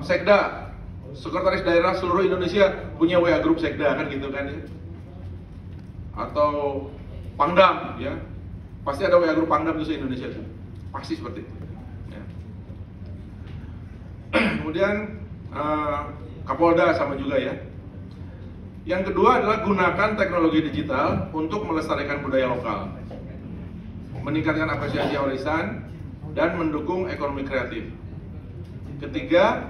Sekda, Sekretaris Daerah seluruh Indonesia punya WA grup Sekda kan gitu kan ya. Atau Pangdam ya, pasti ada WA grup Pangdam itu se-Indonesia tuh. Pasti seperti itu ya. Kemudian Kapolda sama juga ya. Yang kedua adalah gunakan teknologi digital untuk melestarikan budaya lokal, meningkatkan apresiasi warisan, dan mendukung ekonomi kreatif. Ketiga,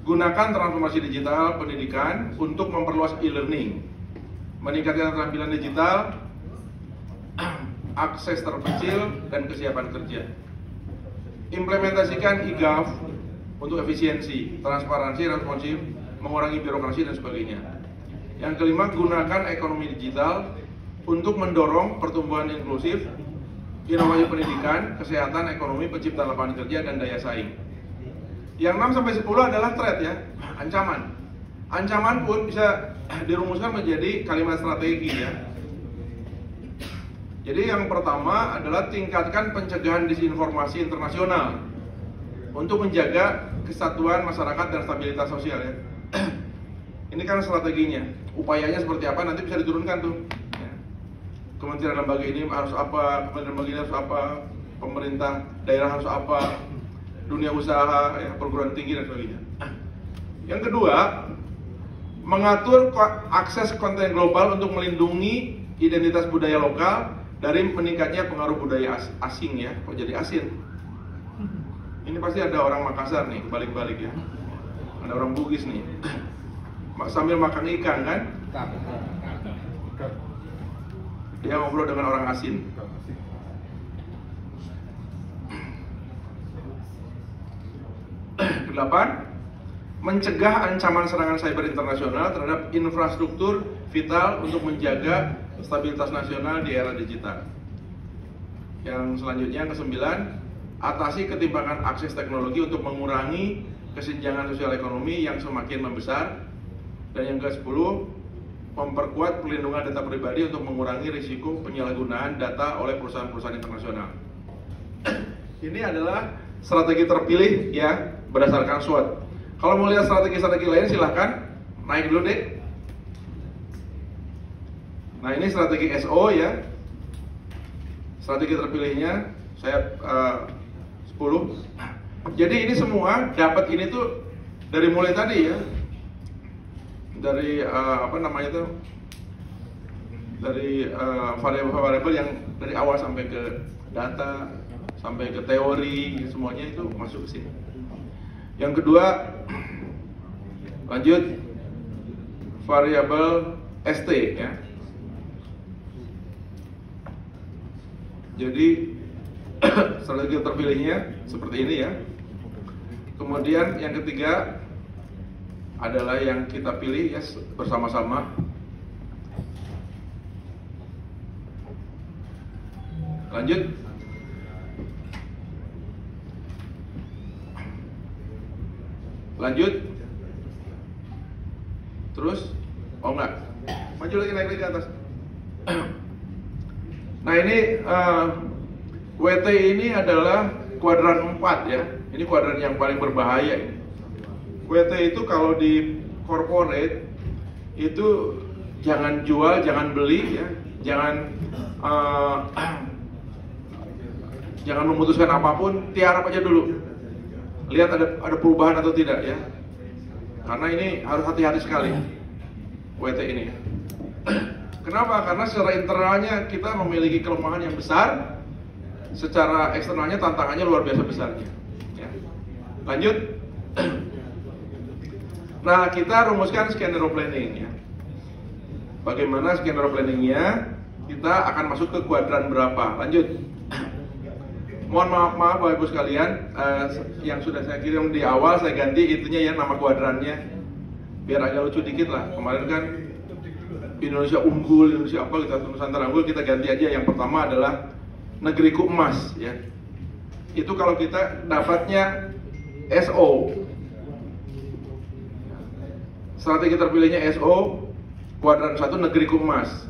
gunakan transformasi digital pendidikan untuk memperluas e-learning, meningkatkan keterampilan digital, akses terpencil, dan kesiapan kerja. Implementasikan e-gov untuk efisiensi, transparansi, responsif, mengurangi birokrasi, dan sebagainya. Yang kelima, gunakan ekonomi digital untuk mendorong pertumbuhan inklusif, inovasi pendidikan, kesehatan, ekonomi, penciptaan lapangan kerja, dan daya saing. Yang 6-10 adalah threat ya, ancaman. Ancaman pun bisa dirumuskan menjadi kalimat strategi ya. Jadi yang pertama adalah tingkatkan pencegahan disinformasi internasional untuk menjaga kesatuan masyarakat dan stabilitas sosial ya. Ini kan strateginya, upayanya seperti apa nanti bisa diturunkan tuh ya. Kementerian lembaga ini harus apa, kementerian lembaga ini harus apa, pemerintah daerah harus apa, dunia usaha, ya, perguruan tinggi dan sebagainya. Yang kedua, mengatur akses konten global untuk melindungi identitas budaya lokal dari meningkatnya pengaruh budaya asing ya. Kok jadi asin? Ini pasti ada orang Makassar nih, balik-balik ya. Ada orang Bugis nih, sambil makan ikan kan? Dia ngobrol dengan orang asin. Kedelapan, mencegah ancaman serangan cyber internasional terhadap infrastruktur vital untuk menjaga stabilitas nasional di era digital. Yang selanjutnya, ke-9, atasi ketimpangan akses teknologi untuk mengurangi kesenjangan sosial ekonomi yang semakin membesar. Dan yang ke-10, memperkuat perlindungan data pribadi untuk mengurangi risiko penyalahgunaan data oleh perusahaan-perusahaan internasional. Ini adalah strategi terpilih ya berdasarkan SWOT. Kalau mau lihat strategi-strategi lain silahkan naik dulu deh. Nah ini strategi SO ya. Strategi terpilihnya saya 10. Jadi ini semua dapat ini tuh dari mulai tadi ya. Dari apa namanya tuh? Dari variabel-variabel yang dari awal sampai ke data, sampai ke teori, semuanya itu masuk ke sini. Yang kedua, lanjut variabel ST ya. Jadi strategi terpilihnya seperti ini ya. Kemudian yang ketiga adalah yang kita pilih ya bersama-sama. Lanjut. Lanjut. Terus, oh enggak, maju lagi, naik lagi ke atas. Nah ini WT ini adalah kuadran 4 ya. Ini kuadran yang paling berbahaya ini. WT itu kalau di corporate itu jangan jual, jangan beli ya, jangan memutuskan apapun, tiarap aja dulu. Lihat ada perubahan atau tidak ya. Karena ini harus hati-hati sekali WT ini. Kenapa? Karena secara internalnya kita memiliki kelemahan yang besar, secara eksternalnya tantangannya luar biasa besarnya ya. Lanjut. Nah, kita rumuskan skenario planning ya. Bagaimana skenario planningnya? Kita akan masuk ke kuadran berapa? Lanjut. Mohon maaf Bapak Ibu sekalian, yang sudah saya kirim di awal saya ganti itunya ya, nama kuadrannya biar agak lucu dikit lah. Kemarin kan Indonesia unggul, Indonesia apa, kita Nusantara unggul, kita ganti aja. Yang pertama adalah negeriku emas ya. Itu kalau kita dapatnya SO. Strategi terpilihnya SO, kuadran 1 negeriku emas.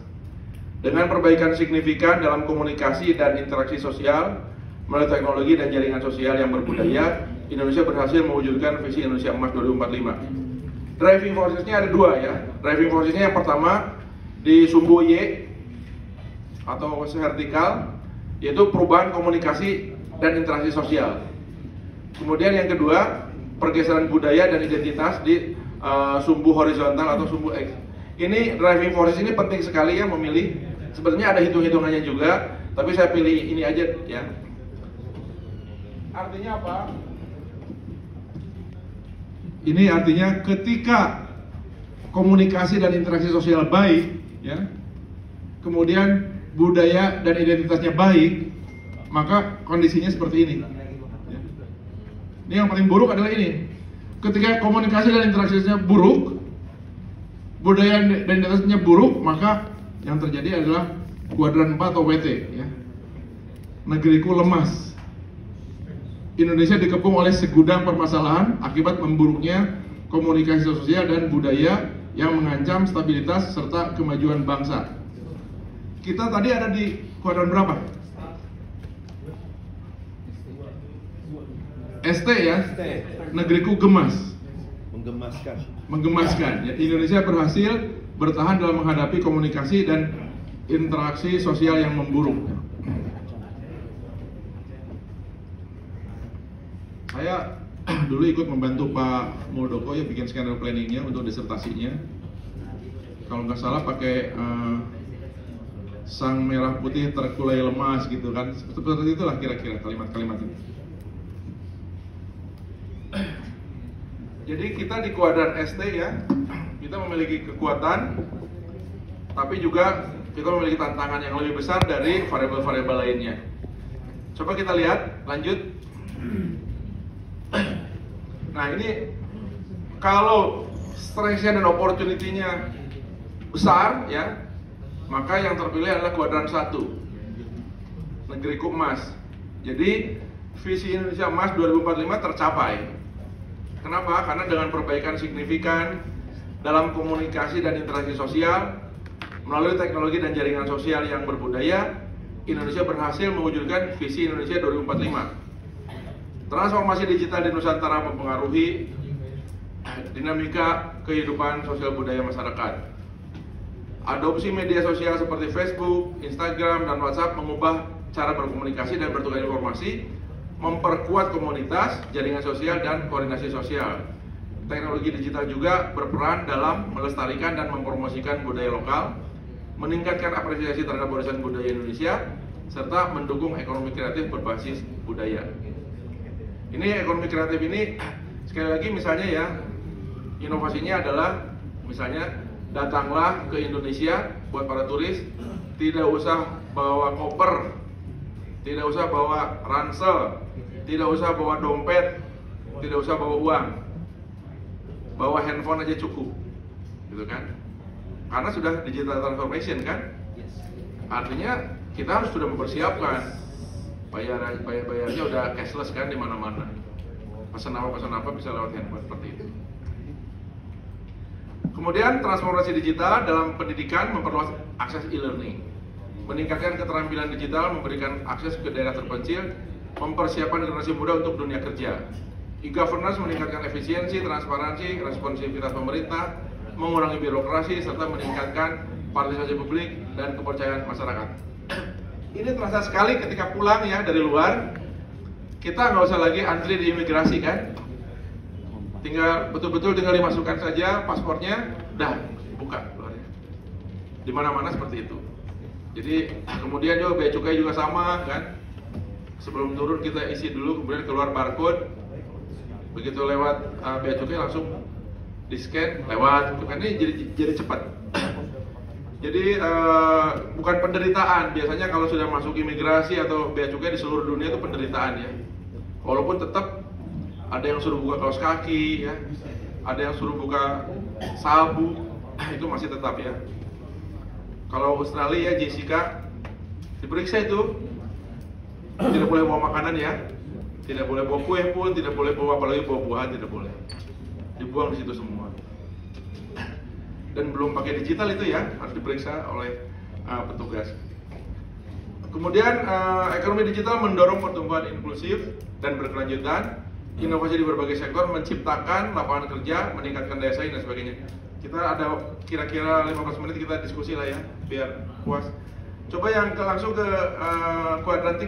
Dengan perbaikan signifikan dalam komunikasi dan interaksi sosial melalui teknologi dan jaringan sosial yang berbudaya, Indonesia berhasil mewujudkan visi Indonesia Emas 2045. Driving forces-nya ada dua ya. Driving forces-nya yang pertama di sumbu Y atau vertikal, yaitu perubahan komunikasi dan interaksi sosial. Kemudian yang kedua, pergeseran budaya dan identitas di sumbu horizontal atau sumbu X. Ini driving forces ini penting sekali ya memilih. Sebenarnya ada hitung-hitungannya juga, tapi saya pilih ini aja ya. Artinya apa? Ini artinya ketika komunikasi dan interaksi sosial baik, ya, kemudian budaya dan identitasnya baik, maka kondisinya seperti ini. Ya. Ini yang paling buruk adalah ini. Ketika komunikasi dan interaksinya buruk, budaya dan identitasnya buruk, maka yang terjadi adalah kuadran 4 atau WT. Ya. Negeriku lemas. Indonesia dikepung oleh segudang permasalahan akibat memburuknya komunikasi sosial dan budaya yang mengancam stabilitas serta kemajuan bangsa. Kita tadi ada di kuadran berapa? ST ya? Negeriku gemas. Menggemaskan. Ya, Indonesia berhasil bertahan dalam menghadapi komunikasi dan interaksi sosial yang memburuk. Saya dulu ikut membantu Pak Muldoko ya bikin skenario planningnya untuk disertasinya. Kalau nggak salah pakai sang merah putih terkulai lemas gitu kan. Seperti itulah kira-kira kalimat-kalimat ini. Jadi kita di kuadran ST ya, kita memiliki kekuatan, tapi juga kita memiliki tantangan yang lebih besar dari variabel-variabel lainnya. Coba kita lihat, lanjut. Nah ini kalau stress-nya dan opportunity-nya besar ya, maka yang terpilih adalah kuadran 1, negeriku emas. Jadi visi Indonesia Emas 2045 tercapai. Kenapa? Karena dengan perbaikan signifikan dalam komunikasi dan interaksi sosial melalui teknologi dan jaringan sosial yang berbudaya, Indonesia berhasil mewujudkan visi Indonesia 2045. Transformasi digital di Nusantara mempengaruhi dinamika kehidupan sosial budaya masyarakat. Adopsi media sosial seperti Facebook, Instagram, dan WhatsApp mengubah cara berkomunikasi dan bertukar informasi, memperkuat komunitas, jaringan sosial, dan koordinasi sosial. Teknologi digital juga berperan dalam melestarikan dan mempromosikan budaya lokal, meningkatkan apresiasi terhadap warisan budaya Indonesia, serta mendukung ekonomi kreatif berbasis budaya. Ini ekonomi kreatif ini sekali lagi misalnya ya, inovasinya adalah misalnya datanglah ke Indonesia buat para turis, tidak usah bawa koper, tidak usah bawa ransel, tidak usah bawa dompet, tidak usah bawa uang, bawa handphone aja cukup, gitu kan? Karena sudah digital transformation kan? Artinya kita harus sudah mempersiapkan. Bayarnya udah cashless kan di mana-mana. Pesan apa bisa lewat handphone seperti itu. Kemudian transformasi digital dalam pendidikan memperluas akses e-learning, meningkatkan keterampilan digital, memberikan akses ke daerah terpencil, mempersiapkan generasi muda untuk dunia kerja. E-governance meningkatkan efisiensi, transparansi, responsivitas pemerintah, mengurangi birokrasi, serta meningkatkan partisipasi publik dan kepercayaan masyarakat. Ini terasa sekali ketika pulang ya dari luar, kita nggak usah lagi antri di imigrasi kan, tinggal betul-betul tinggal dimasukkan saja paspornya, dah buka keluarnya. Di mana-mana seperti itu. Jadi kemudian juga bea cukai juga sama kan, sebelum turun kita isi dulu, kemudian keluar barcode, begitu lewat bea cukai langsung di scan lewat, kan ini jadi cepat. Jadi bukan penderitaan. Biasanya kalau sudah masuk imigrasi atau bea cukai di seluruh dunia itu penderitaan ya. Walaupun tetap ada yang suruh buka kaos kaki ya, ada yang suruh buka sabu, itu masih tetap ya. Kalau Australia ya Jessica diperiksa itu tidak boleh bawa makanan ya, tidak boleh bawa kue pun, tidak boleh bawa apalagi bawa buahan, tidak boleh. Dibuang di situ semua. Dan belum pakai digital itu ya, harus diperiksa oleh petugas. Kemudian ekonomi digital mendorong pertumbuhan inklusif dan berkelanjutan, inovasi di berbagai sektor, menciptakan lapangan kerja, meningkatkan daya saing dan sebagainya. Kita ada kira-kira 15 menit kita diskusi lah ya, biar puas. Coba yang langsung ke kuadratik.